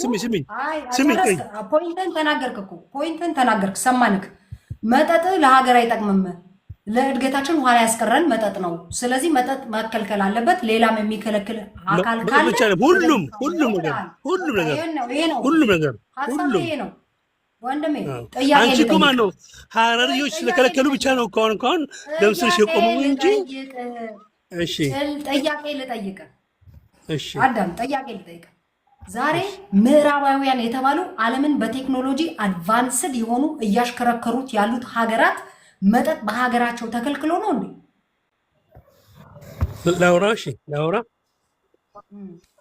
ስሚ ቆይ ፖይንትን ተናገርክ ሰማንክ። መጠጥ ለሀገር አይጠቅምም፣ ለእድገታችን ኋላ ያስቀረን መጠጥ ነው። ስለዚህ መጠጥ መከልከል አለበት። ሌላም የሚከለክል አካል ካለ ሁሉም ነገር ወንድሜ አንቺ እኮ ማን ነው ሀረሪዎች ስለከለከሉ ብቻ ነው እንኳን ደምስሽ የቆመው እንጂ። እሺ ጥያቄ ልጠይቅ። እሺ አዳም ጥያቄ ልጠይቅ። ዛሬ ምዕራባውያን የተባሉ ዓለምን በቴክኖሎጂ አድቫንስድ የሆኑ እያሽከረከሩት ያሉት ሀገራት መጠጥ በሀገራቸው ተከልክሎ ነው እንዴ?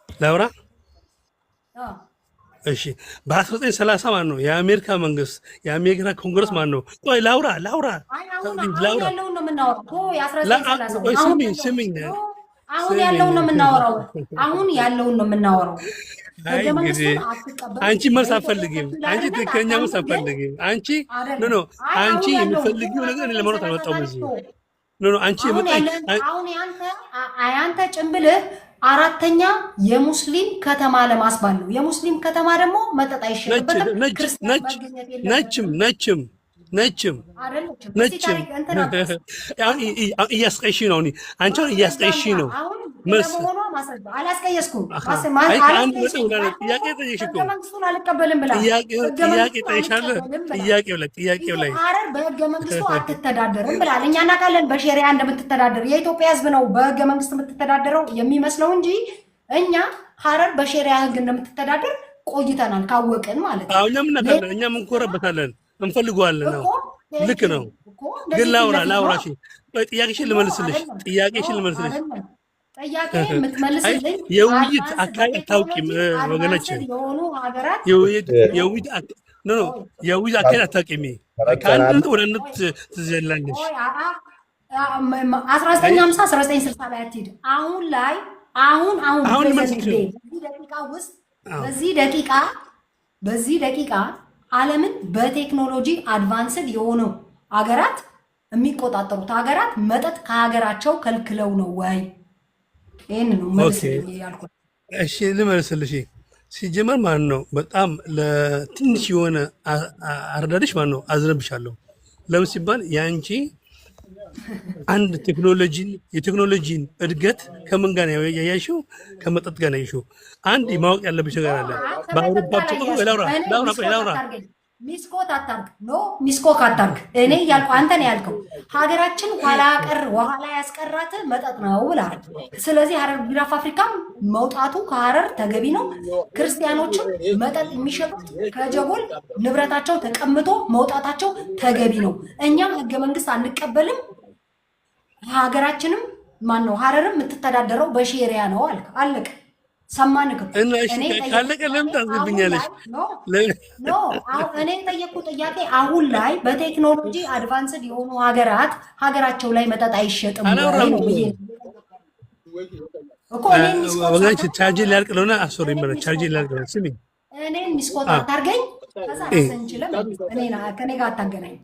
ላውራ እሺ በ1930 ማን ነው የአሜሪካ መንግስት የአሜሪካ ኮንግረስ ማን ነው? ቆይ ላውራ ያለውን ነው የምናወራው። አሁን ያለውን ነው የምናወራው። አንቺ መልስ አትፈልጊም። አንቺ ትክክለኛ መልስ አትፈልጊም። አንቺ አንቺ የምትፈልጊው ነገር ለማውራት አልመጣሁም እዚህ። አንቺ አሁን ያንተ ጭንብልህ አራተኛ የሙስሊም ከተማ ለማስባል ነው። የሙስሊም ከተማ ደግሞ መጠጥ አይሸጥበትም። ነችም እያስቀይሽ ነው። አንቺ እያስቀይሽ ነው። አላስቀየስኩም። ጥያቄ ላይ ሀረር በህገ መንግስቱ አትተዳደርም ብላል። እኛ እናውቃለን በሸሪያ እንደምትተዳደር። የኢትዮጵያ ህዝብ ነው በህገ መንግስት የምትተዳደረው የሚመስለው እንጂ እኛ ሀረር በሸሪያ ህግ እንደምትተዳደር ቆይተናል ካወቅን ማለት ነው። እኛም እንኮረበታለን እንፈልገዋለን ነው። ልክ ነው። ግን ላውራ ጥያቄሽን ልመልስልሽ። ጥያቄ የምትመልስልኝ የውይይት አካሄድ አታውቂም ወገናችን። የውይይት አካሄድ አታውቂም። ከአንድ ወደ አንድ ትዘላለሽ። 1950 1960 ላይ አትሄድ። አሁን ላይ አሁን በዚህ ደቂቃ ዓለምን በቴክኖሎጂ አድቫንስድ የሆነው ሀገራት የሚቆጣጠሩት ሀገራት መጠጥ ከሀገራቸው ከልክለው ነው ወይ? ይሄን ነው መልስ ያልኩት። እሺ ልመልስልሽ። ሲጀመር ማን ነው በጣም ለትንሽ የሆነ አርዳድሽ ማን ነው አዝነብሻለሁ። ለምን ሲባል ያንቺ አንድ የቴክኖሎጂን እድገት ከምን ጋር ያያሽው? ከመጠጥ ጋር ያያሽው። አንድ ማወቅ ያለብሽ ነገር አለ። በአውሮፓ ላውራ ሚስኮት አታርግ። እኔ ያልኩ አንተ ነው ያልከው። ሀገራችን ኋላ ያስቀራት መጠጥ ነው ብለሃል። ስለዚህ ሀረር ቢራ ፋብሪካም መውጣቱ ከሀረር ተገቢ ነው። ክርስቲያኖችም መጠጥ የሚሸጡት ከጀጎል ንብረታቸው ተቀምጦ መውጣታቸው ተገቢ ነው። እኛም ህገ መንግስት አንቀበልም። ሀገራችንም ማን ነው ሀረርም የምትተዳደረው በሼሪያ ነው አልክ። አለቀ። ሰማንክ እና እሺ ካለቀ ለምን ታዝብኛለሽ? እኔ የጠየኩት ጥያቄ አሁን ላይ በቴክኖሎጂ አድቫንስድ የሆኑ ሀገራቸው ላይ መጠጥ አይሸጥም ነው ብዬ እኮ። ቻርጅ ሊያልቅ ነውና አሶሪ ማለት ቻርጅ ሊያልቅ ነው። ስሚ እኔን ሚስኮት አታርገኝ። ከኔ ጋር አታገናኝ።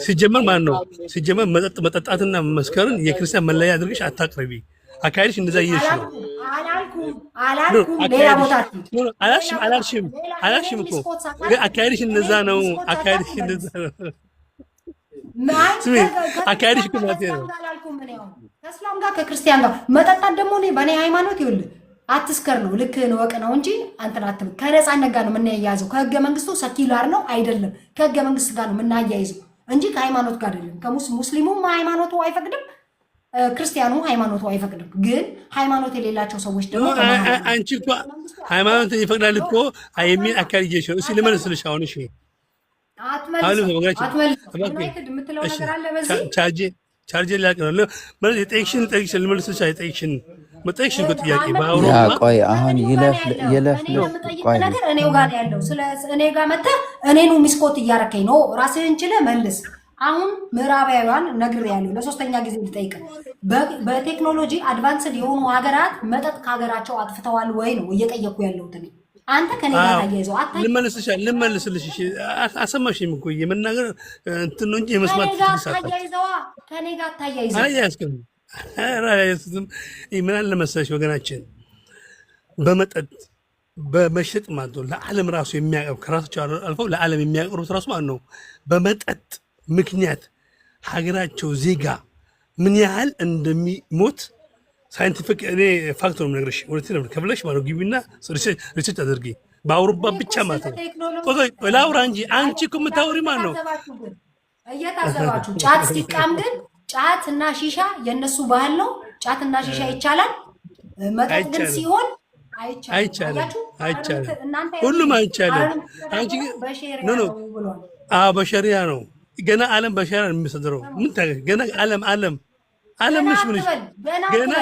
ሲጀመር ማን ነው ሲጀመር መጠጣትና መስከርን የክርስቲያን መለያ አድርገሽ አታቅርቢ። አካሄድሽ እንደዛ እየሽ ነው። አላልኩም ሌላ ቦታ አላልሽም እኮ ግን አካሄድሽ እንደዛ ነው። አካሄድሽ እኮ ማለት ነው። ከእስላም ጋር ከክርስቲያን ጋር መጠጣት ደግሞ በእኔ ሃይማኖት ይኸውልህ አትስከር ነው። ልክህን ወቅ ነው እንጂ አንተን አትበል። ከነፃነት ጋር ነው የምናያይዘው። ከህገ መንግስቱ ሰኪላር ነው አይደለም፣ ከህገ መንግስት ጋር ነው የምናያይዘው እንጂ ከሃይማኖት ጋር አይደለም። ሙስሊሙም ሃይማኖቱ አይፈቅድም፣ ክርስቲያኑ ሃይማኖቱ አይፈቅድም። ግን ሃይማኖት የሌላቸው ሰዎች ደግሞ አንቺ እኮ ሃይማኖት ይፈቅዳል እኮ የሚል አካል ይዤሽ ነው። እስኪ ልመልስልሽ አሁን። እሺ ቻርጅ ላቅ ነው ማለት የጠይቅሽን ልመልስልሽ። አይጠይቅሽን መጠይቅሽን እኮ ጥያቄ ቆይ አሁን ይለፍ ቆይ ነገር እኔው ጋር ያለው ስለ እኔ ጋር መተህ እኔኑ ሚስኮት እያረከኝ ነው። ራስህን ችለህ መልስ። አሁን ምዕራባውያን ነግሬያለሁ፣ ለሶስተኛ ጊዜ ልጠይቅ። በቴክኖሎጂ አድቫንስድ የሆኑ ሀገራት መጠጥ ከሀገራቸው አጥፍተዋል ወይ ነው እየጠየኩ ያለሁት እኔ። አንተ ከኔ ጋር ታያይዘው ልመልስልሽ። አሰማሽም እኮ የመናገር እንትን ነው እንጂ የመስማት ከኔ ጋር ታያይዘው ምን አለ መሰለሽ ወገናችን፣ በመጠጥ በመሸጥ ማለት ነው ለዓለም ራሱ የሚያቀርብ ከራሳቸው አልፈው ለዓለም የሚያቀርቡት ራሱ ማለት ነው በመጠጥ ምክንያት ሀገራቸው ዜጋ ምን ያህል እንደሚሞት ሳይንቲፊክ እኔ ፋክት ነው የምነግርሽ። ወለቴ ነው ከብለሽ ማለት ነው ግቢና ሪሰርች አድርጊ። በአውሮፓ ብቻ ማለት ነው። ቆይ ላውራ እንጂ አንቺ እኮ የምታወሪ ማለት ነው። እየታዘባችሁ ጫት ሲቃም ግን ጫት እና ሺሻ የነሱ ባህል ነው። ጫት እና ሺሻ ይቻላል። መጠጥ ግን ሲሆን አይቻልም። ሁሉም አይቻልም። አንቺ ኖ በሸሪያ ነው ገና ዓለም በሸሪያ ነው የሚሰድረው። ምን ታገኝ ገና ዓለም ምንሽ ገና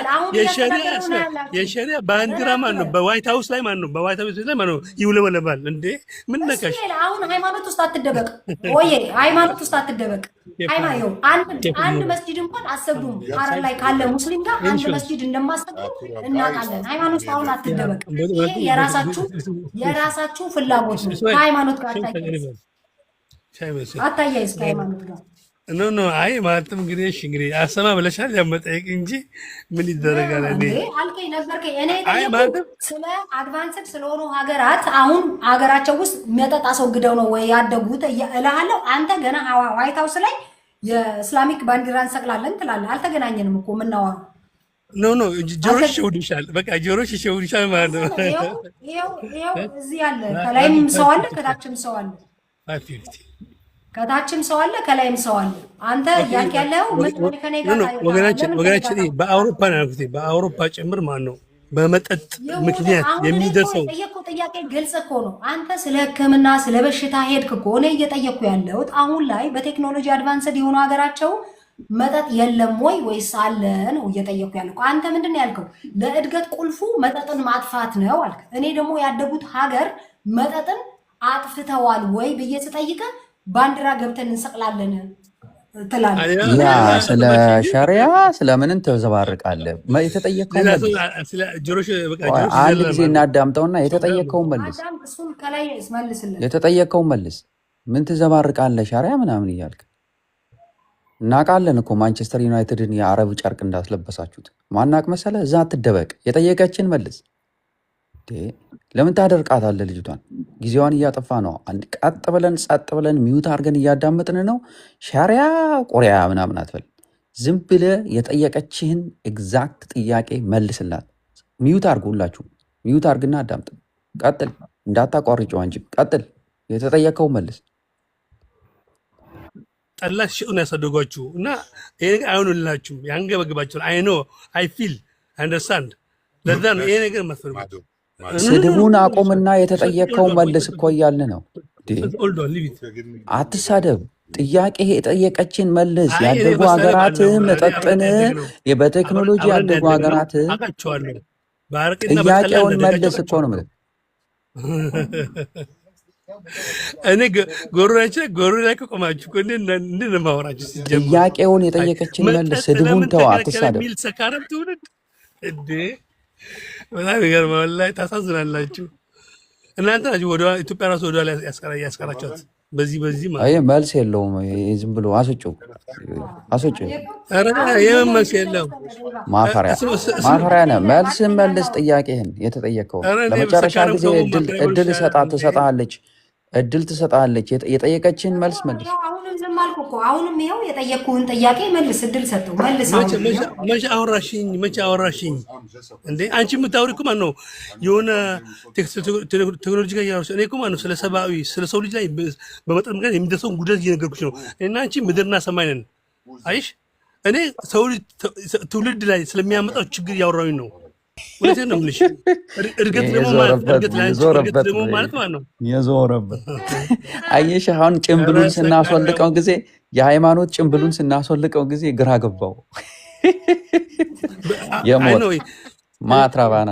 የሸሪያ ባንዲራ ማን ነው በዋይት ሃውስ ላይ ማን ነው በዋይት ሃውስ ላይ ማን ነው ይውለበለባል እንዴ? ምን ነካሽ? አሁን ሃይማኖት ውስጥ አትደበቅ ወይ ሃይማኖት ውስጥ አትደበቅ። ሃይማኖት አንድ መስጂድ እንኳን አሰግዱም። ሐረር ላይ ካለ ሙስሊም ጋር አንድ መስጂድ እንደማሰግድ እናውቃለን። ሃይማኖት ውስጥ አሁን አትደበቅ። ይሄ የራሳችሁ ፍላጎት ነው። ሃይማኖት ጋር አታያይዝ ከሃይማኖት ጋር ኖ አይ ማለትም እንግዲህ አሰማ ብለሻል ያመጣይቅ እንጂ ምን ይደረጋል? እኔ አልከኝ ነበርከኝ እኔ ስለ አድቫንስድ ስለሆኑ ሀገራት አሁን ሀገራቸው ውስጥ መጠጥ አስወግደው ነው ወይ ያደጉት እላለሁ። አንተ ገና ዋይት ሃውስ ላይ የእስላሚክ ባንዲራ እንሰቅላለን ትላለህ። አልተገናኘንም እኮ የምናወራው። ኖ ጆሮሽ ይሸውድሻል። በቃ ጆሮሽ ይሸውድሻል ማለት ነው። ይኸው እዚህ ያለ ከላይም ሰው አለ ከታችም ሰው አለ። ከታችም ሰው አለ ከላይም ሰው አለ። አንተ ያልክ ያለው ወገናችን በአውሮፓ ነው ያልኩት። በአውሮፓ ጭምር ማን ነው በመጠጥ ምክንያት የሚደርሰው? ጠየቁ ጥያቄ ግልጽ እኮ ነው። አንተ ስለ ሕክምና ስለ በሽታ ሄድክ እኮ። እኔ እየጠየቅኩ ያለሁት አሁን ላይ በቴክኖሎጂ አድቫንስድ የሆኑ ሀገራቸው መጠጥ የለም ወይ ወይስ አለ ነው እየጠየቅኩ ያለው። አንተ ምንድን ነው ያልከው? ለእድገት ቁልፉ መጠጥን ማጥፋት ነው አልክ። እኔ ደግሞ ያደጉት ሀገር መጠጥን አጥፍተዋል ወይ ብዬ ስጠይቀ ባንዲራ ገብተን እንሰቅላለን ትላለህ። ያ ስለ ሸሪያ ስለምንን ተዘባርቃለህ? የተጠየቀው አንድ ጊዜ እናዳምጠውና የተጠየቀውን መልስ። የተጠየቀውን መልስ። ምን ትዘባርቃለህ ሸሪያ ምናምን እያልክ እናውቃለን እኮ ማንቸስተር ዩናይትድን የአረብ ጨርቅ እንዳስለበሳችሁት ማናቅ መሰለ። እዛ አትደበቅ። የጠየቀችን መልስ። ለምን ታደርቃታለህ? ልጅቷን ጊዜዋን እያጠፋ ነው። አንድ ቀጥ ብለን ጸጥ ብለን ሚውት አድርገን እያዳመጥን ነው። ሸሪያ ቆሪያ ምናምን አትበል። ዝም ብለህ የጠየቀችህን ኤግዛክት ጥያቄ መልስላት። ሚውት አድርጉ፣ ሁላችሁ ሚውት አድርግና አዳምጥ። ቀጥል፣ እንዳታቋርጨው እንጂ ቀጥል። የተጠየቀው መልስ። ጠላት ሽኡን ያሳደጓችሁ እና ይሄ ነገር አይሆንላችሁም፣ ያንገበግባችኋል። አይ ኖ አይ ፊል አንደርስታንድ። ለዛ ነው ይሄ ነገር መስፈርቱ። ስድቡን አቁምና የተጠየቀው መልስ እኮ እያልን ነው። አትሳደብ። ጥያቄ የጠየቀችን መልስ። ያደጉ ሀገራት መጠጥን በቴክኖሎጂ ያደጉ ሀገራት ጥያቄውን መልስ እኮ ነው ማለት። እኔ ጎሮ ላይ ከቆማችሁ እንዴት ነው የማወራችሁ? ሲጀምር ጥያቄውን የጠየቀችን መልስ። ስድቡን ተው፣ አትሳደብ። ሰካራም ትውልድ እንዴ! በጣም ይገርማል። ላይ ታሳዝናላችሁ እናንተ ናችሁ። ወደ ኢትዮጵያ ራሱ ወደ ላይ ያስቀራችኋት በዚህ ማለት አይ መልስ የለውም። ዝም ብሎ አስወጪው። ኧረ የምን መልስ የለውም? ማፈሪያ ነው። መልስን መልስ። ጥያቄህን የተጠየቀው ለመጨረሻ ጊዜ እድል ትሰጣለች። የጠየቀችን መልስ መልስ። አሁንም ዝም አልኩ እኮ። አሁንም ይኸው የጠየቅኩህን ጥያቄ መልስ፣ እድል ሰጠው። መልስ። መቼ አወራሽኝ እንዴ? አንቺ የምታወሪ እኮ ማን ነው? የሆነ ቴክኖሎጂ ጋር እያወራሽ። እኔ እኮ ማን ነው ስለ ሰብአዊ ስለ ሰው ልጅ ላይ በመጠን ምክንያት የሚደርሰውን ጉዳት እየነገርኩሽ ነው። እና አንቺ ምድርና ሰማይ ነን። አይሽ እኔ ሰው ትውልድ ላይ ስለሚያመጣው ችግር እያወራሁኝ ነው። ወለቴን ነው የምልሽ። እድገት ደግሞ ማለት ነው የዞረበት። አየሽ አሁን ጭምብሉን ስናስወልቀው ጊዜ የሃይማኖት ጭምብሉን ስናስወልቀው ጊዜ ግራ ገባው። ማትራባና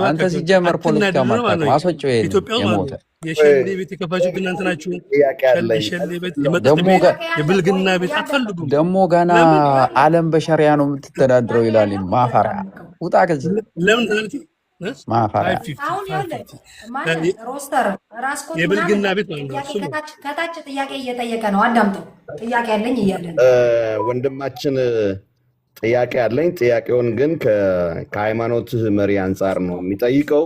አንተ ሲጀመር ፖለቲካ ማለት ነው። አስወጪው የሞተ የሸሌ ቤት የከፋችሁት እናንተ ናችሁ። ሸሌ ቤት የብልግና ቤት አትፈልጉም። ደግሞ ገና ዓለም በሸሪያ ነው የምትተዳድረው ይላል። ማፈሪያ ውጣ ከዚህ። ለምን ታልቲ ማፈሪያ የብልግና ቤት ማለት ነው። ከታች ጥያቄ እየጠየቀ ነው። አዳምጠው። ጥያቄ ያለኝ እያለ ወንድማችን ጥያቄ ያለኝ። ጥያቄውን ግን ከሃይማኖት መሪ አንጻር ነው የሚጠይቀው።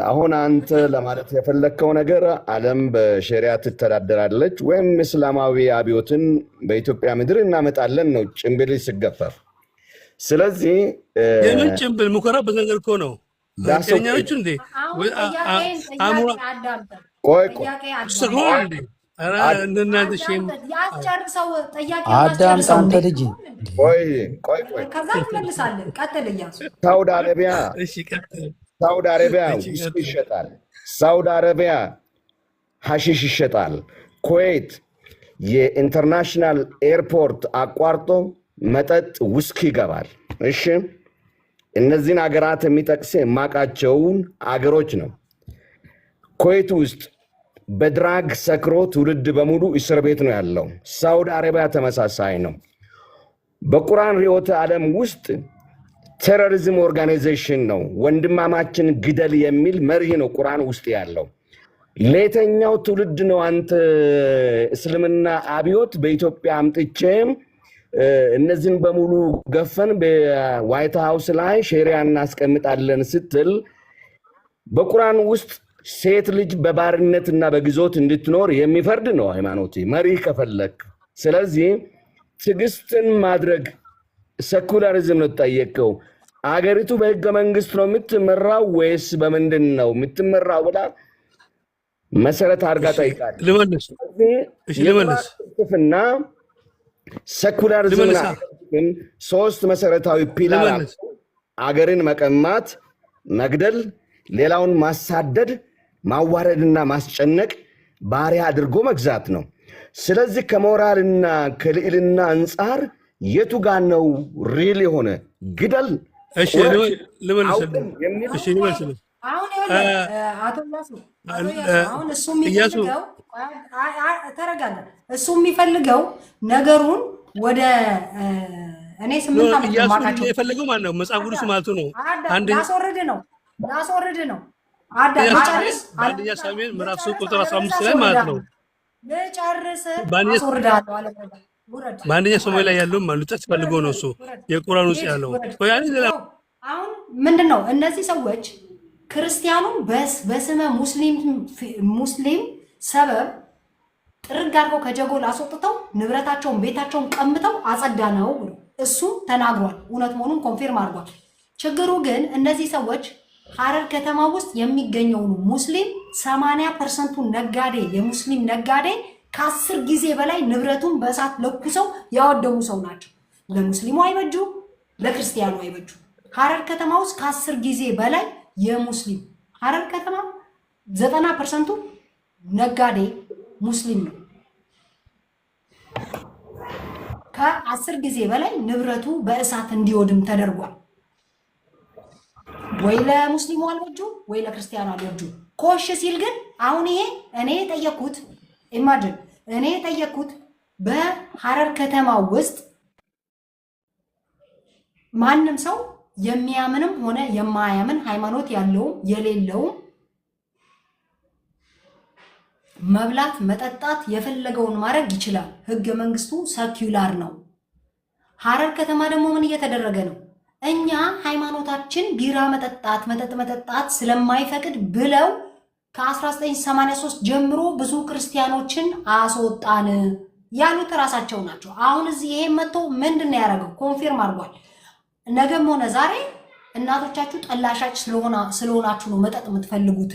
አሁን አንተ ለማለት የፈለግከው ነገር ዓለም በሸሪያ ትተዳደራለች ወይም እስላማዊ አብዮትን በኢትዮጵያ ምድር እናመጣለን ነው ጭምብል ሲገፈፍ። ስለዚህ የምን ጭምብል ሙከራ በዘንገር እኮ ነው ዳሰኛዎቹ እንዴ አሙራ ቆይ ሰሆን እንዴ አራ እንደናንተ ሼም ያስጨርሰው ጥያቄ አዳምጥ አንተ ልጅ። ቆይ ከዛ ትመልሳለህ። ቀጥል እያሱ። ሳውዲ አረቢያ እሺ ቀጥል። ሳውዲ አረቢያ ውስኪ ይሸጣል። ሳውዲ አረቢያ ሐሺሽ ይሸጣል። ኩዌት የኢንተርናሽናል ኤርፖርት አቋርጦ መጠጥ ውስኪ ይገባል። እሺ እነዚህን አገራት የሚጠቅስ የማውቃቸውን አገሮች ነው። ኩዌት ውስጥ በድራግ ሰክሮ ትውልድ በሙሉ እስር ቤት ነው ያለው። ሳውዲ አረቢያ ተመሳሳይ ነው። በቁርአን ርዕዮተ ዓለም ውስጥ ቴሮሪዝም ኦርጋናይዜሽን ነው። ወንድማማችን ግደል የሚል መርህ ነው ቁርአን ውስጥ ያለው። ለየትኛው ትውልድ ነው አንተ እስልምና አብዮት በኢትዮጵያ አምጥቼም እነዚህን በሙሉ ገፈን በዋይት ሃውስ ላይ ሸሪያ እናስቀምጣለን ስትል በቁርአን ውስጥ ሴት ልጅ በባርነትና በግዞት እንድትኖር የሚፈርድ ነው ሃይማኖት መሪ ከፈለክ። ስለዚህ ትዕግስትን ማድረግ ሴኩላሪዝም ነው ተጠየቀው። አገሪቱ በህገ መንግስት ነው የምትመራው ወይስ በምንድን ነው የምትመራው ብላ መሰረት አድርጋ ጠይቃለች። ልመልስ ልመልስና ሴኩላሪዝምና ሶስት መሰረታዊ ፒላር አገርን መቀማት፣ መግደል፣ ሌላውን ማሳደድ፣ ማዋረድና ማስጨነቅ፣ ባሪያ አድርጎ መግዛት ነው። ስለዚህ ከሞራልና ከልዕልና አንጻር የቱ ጋር ነው ሪል የሆነ ግደል? እሺ ልመልስ። እሺ ልመልስ። አሁን አቶ አሁን እሱ የሚፈልገው ተረጋጋ። እሱ የሚፈልገው ነገሩን ወደ እኔ ስምንት ዓመት ማካቸው የፈለገው ማለት ነው መጽሐፍ ቅዱስ ማለት ነው። አንድ ላስወርድ ነው አዳ ልጨርስ። አንደኛ ሳሙኤል ምዕራፍ 3 ቁጥር 15 ላይ ማለት ነው ልጨርስ። አስወርዳለሁ አለ ወረድ። በአንደኛ ሳሙኤል ላይ ያለው ማለት ነው ፈልገው ነው እሱ የቁርአን ውስጥ ያለው። አሁን ምንድነው እነዚህ ሰዎች ክርስቲያኑን በስመ ሙስሊም ሰበብ ጥርግ አድርገው ከጀጎል አስወጥተው ንብረታቸውን ቤታቸውን ቀምተው አጸዳ ነው ብሎ እሱ ተናግሯል። እውነት መሆኑን ኮንፊርም አድርጓል። ችግሩ ግን እነዚህ ሰዎች ሐረር ከተማ ውስጥ የሚገኘውን ሙስሊም 80% ነጋዴ የሙስሊም ነጋዴ ከ10 ጊዜ በላይ ንብረቱን በእሳት ለኩሰው ያወደሙ ሰው ናቸው። ለሙስሊሙ አይበጁ፣ ለክርስቲያኑ አይበጁ። ሐረር ከተማ ውስጥ ከ10 ጊዜ በላይ የሙስሊም ሐረር ከተማ 90% ነጋዴ ሙስሊም ነው። ከ10 ጊዜ በላይ ንብረቱ በእሳት እንዲወድም ተደርጓል። ወይ ለሙስሊሙ አልወጁ ወይ ለክርስቲያኑ አልወጁ። ኮሽ ሲል ግን አሁን ይሄ እኔ የጠየኩት ኢማጂን እኔ የጠየኩት በሐረር ከተማ ውስጥ ማንም ሰው የሚያምንም ሆነ የማያምን ሃይማኖት ያለውም የሌለውም መብላት መጠጣት የፈለገውን ማድረግ ይችላል። ህገ መንግስቱ ሰኪዩላር ነው። ሐረር ከተማ ደግሞ ምን እየተደረገ ነው? እኛ ሃይማኖታችን ቢራ መጠጣት መጠጥ መጠጣት ስለማይፈቅድ ብለው ከ1983 ጀምሮ ብዙ ክርስቲያኖችን አስወጣን ያሉት ራሳቸው ናቸው። አሁን እዚህ ይሄ መጥቶ ምንድነው ያደረገው? ኮንፊርም አድርጓል። ነገም ሆነ ዛሬ እናቶቻችሁ ጠላሻች ስለሆናችሁ ነው መጠጥ የምትፈልጉት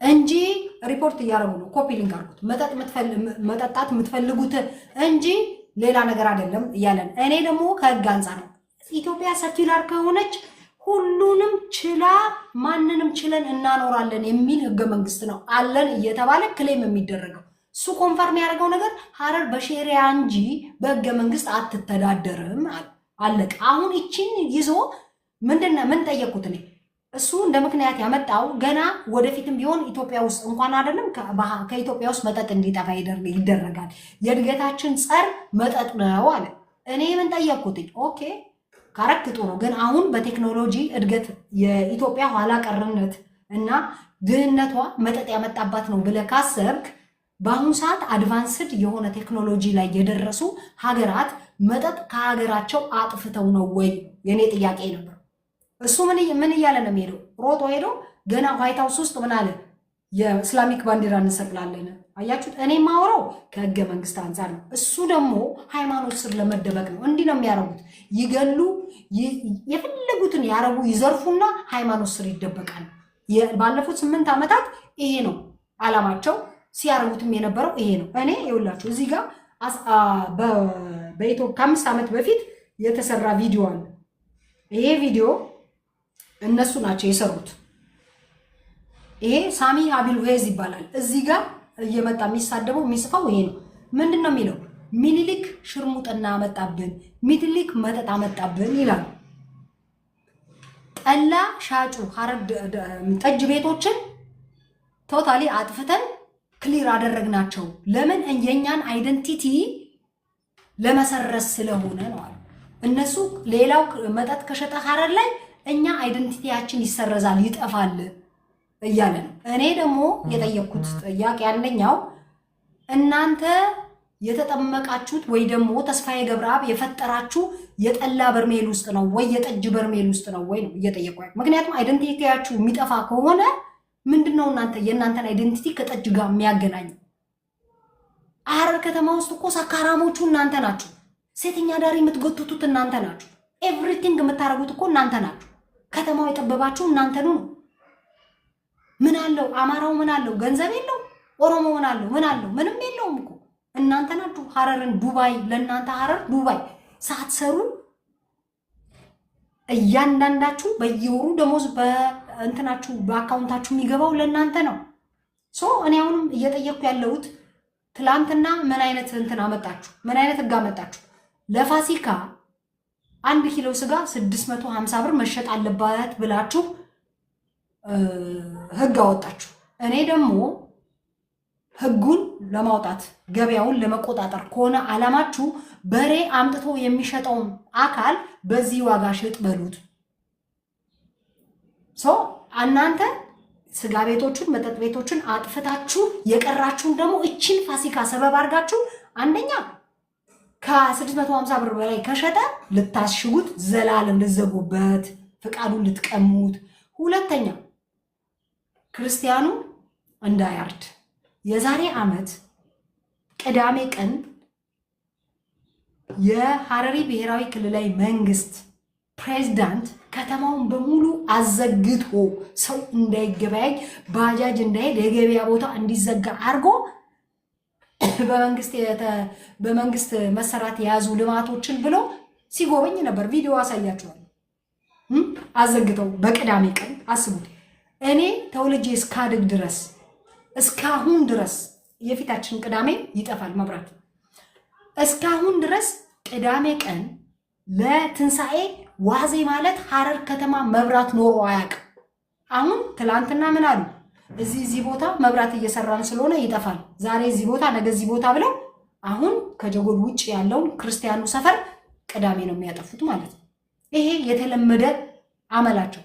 እንጂ ሪፖርት እያደረጉ ነው። ኮፒ ሊንክ አድርጉት። መጠጣት የምትፈልጉት እንጂ ሌላ ነገር አይደለም እያለን እኔ ደግሞ ከህግ አንጻር ነው ኢትዮጵያ ሰኪላር ከሆነች ሁሉንም ችላ ማንንም ችለን እናኖራለን የሚል ህገ መንግስት ነው አለን እየተባለ ክሌም የሚደረገው። እሱ ኮንፈርም ያደረገው ነገር ሐረር በሸሪያ እንጂ በህገ መንግስት አትተዳደርም አለቀ። አሁን ይችን ይዞ ምን ጠየቅኩት እኔ እሱ እንደ ምክንያት ያመጣው ገና ወደፊትም ቢሆን ኢትዮጵያ ውስጥ እንኳን አይደለም ከኢትዮጵያ ውስጥ መጠጥ እንዲጠፋ ይደረጋል። የእድገታችን ጸር መጠጥ ነው አለ። እኔ ምን ጠየቅኩት? ኦኬ ካረክ ጥሩ፣ ግን አሁን በቴክኖሎጂ እድገት የኢትዮጵያ ኋላ ቀርነት እና ድህነቷ መጠጥ ያመጣባት ነው ብለህ ካሰብክ በአሁኑ ሰዓት አድቫንስድ የሆነ ቴክኖሎጂ ላይ የደረሱ ሀገራት መጠጥ ከሀገራቸው አጥፍተው ነው ወይ? የኔ ጥያቄ ነበር። እሱ ምን እያለ ነው የሚሄደው? ሮጦ ሄዶ ገና ዋይት ሃውስ ውስጥ ምን አለ? የእስላሚክ ባንዲራ እንሰቅላለን። አያችሁት? እኔ ማውራው ከህገ መንግስት አንጻር ነው። እሱ ደግሞ ሃይማኖት ስር ለመደበቅ ነው። እንዲህ ነው የሚያረጉት። ይገሉ፣ የፈለጉትን ያረጉ፣ ይዘርፉና ሃይማኖት ስር ይደበቃል። ባለፉት 8 ዓመታት ይሄ ነው አላማቸው። ሲያረጉትም የነበረው ይሄ ነው። እኔ ይኸውላችሁ እዚህ ጋር በኢትዮጵያ ከ5 ዓመት በፊት የተሰራ ቪዲዮ አለ። ይሄ ቪዲዮ እነሱ ናቸው የሰሩት። ይሄ ሳሚ አቢል ዌዝ ይባላል። እዚህ ጋር እየመጣ የሚሳደበው የሚጽፈው ይሄ ነው። ምንድን ነው የሚለው? ሚኒሊክ ሽርሙጥና አመጣብን፣ ሚኒሊክ መጠጥ አመጣብን ይላሉ። ጠላ ሻጩ ሐረር ጠጅ ቤቶችን ቶታሊ አጥፍተን ክሊር አደረግናቸው። ለምን? የኛን አይደንቲቲ ለመሰረዝ ስለሆነ ነው አሉ እነሱ። ሌላው መጠጥ ከሸጠ ሐረር ላይ እኛ አይደንቲቲያችን ይሰረዛል፣ ይጠፋል እያለ ነው። እኔ ደግሞ የጠየቅኩት ጥያቄ አንደኛው እናንተ የተጠመቃችሁት ወይ ደግሞ ተስፋዬ ገብረአብ የፈጠራችሁ የጠላ በርሜል ውስጥ ነው ወይ የጠጅ በርሜል ውስጥ ነው ወይ ነው እየጠየቁ። ምክንያቱም አይደንቲቲያችሁ የሚጠፋ ከሆነ ምንድነው እናንተ የእናንተን አይደንቲቲ ከጠጅ ጋር የሚያገናኝ? ሐረር ከተማ ውስጥ እኮ ሰካራሞቹ እናንተ ናችሁ። ሴተኛ ዳሪ የምትጎትቱት እናንተ ናችሁ። ኤቭሪቲንግ የምታረጉት እኮ እናንተ ናችሁ። ከተማው የጠበባችሁ እናንተ ነው። ምን አለው አማራው? ምን አለው? ገንዘብ የለው። ኦሮሞ ምን አለው? ምን አለው? ምንም የለውም እኮ እናንተ ናችሁ። ሐረርን ዱባይ፣ ለእናንተ ሐረር ዱባይ ሳትሰሩ እያንዳንዳችሁ በየወሩ ደሞዝ በእንትናችሁ በአካውንታችሁ የሚገባው ለእናንተ ነው። ሶ እኔ አሁንም እየጠየቅኩ ያለሁት ትላንትና ምን አይነት እንትን አመጣችሁ? ምን አይነት ህግ አመጣችሁ? ለፋሲካ 1 ኪሎ ስጋ 650 ብር መሸጥ አለባት ብላችሁ ህግ አወጣችሁ። እኔ ደግሞ ህጉን ለማውጣት ገበያውን ለመቆጣጠር ከሆነ አላማችሁ በሬ አምጥቶ የሚሸጠውን አካል በዚህ ዋጋ ሽጥ በሉት። እናንተ ስጋ ቤቶችን መጠጥ ቤቶችን አጥፍታችሁ የቀራችሁን ደግሞ እችን ፋሲካ ሰበብ አድርጋችሁ አንደኛ ከ650 ብር በላይ ከሸጠ ልታሽጉት፣ ዘላለም ልዘጉበት፣ ፍቃዱን ልትቀሙት። ሁለተኛ ክርስቲያኑ እንዳያርድ። የዛሬ ዓመት ቅዳሜ ቀን የሐረሪ ብሔራዊ ክልላዊ መንግስት ፕሬዝዳንት ከተማውን በሙሉ አዘግቶ ሰው እንዳይገበያይ፣ ባጃጅ እንዳይሄድ፣ የገበያ ቦታ እንዲዘጋ አድርጎ በመንግስት መሰራት የያዙ ልማቶችን ብሎ ሲጎበኝ ነበር። ቪዲዮ አሳያችኋለሁ። አዘግተው በቅዳሜ ቀን አስቡት። እኔ ተወልጄ እስካድግ ድረስ እስካሁን ድረስ የፊታችን ቅዳሜ ይጠፋል መብራት። እስካሁን ድረስ ቅዳሜ ቀን ለትንሣኤ ዋዜ ማለት ሐረር ከተማ መብራት ኖሮ አያውቅም። አሁን ትላንትና ምን አሉ? እዚህ ቦታ መብራት እየሰራን ስለሆነ ይጠፋል፣ ዛሬ እዚህ ቦታ ነገ እዚህ ቦታ ብለው አሁን ከጀጎል ውጭ ያለውን ክርስቲያኑ ሰፈር ቅዳሜ ነው የሚያጠፉት ማለት ነው። ይሄ የተለመደ አመላቸው።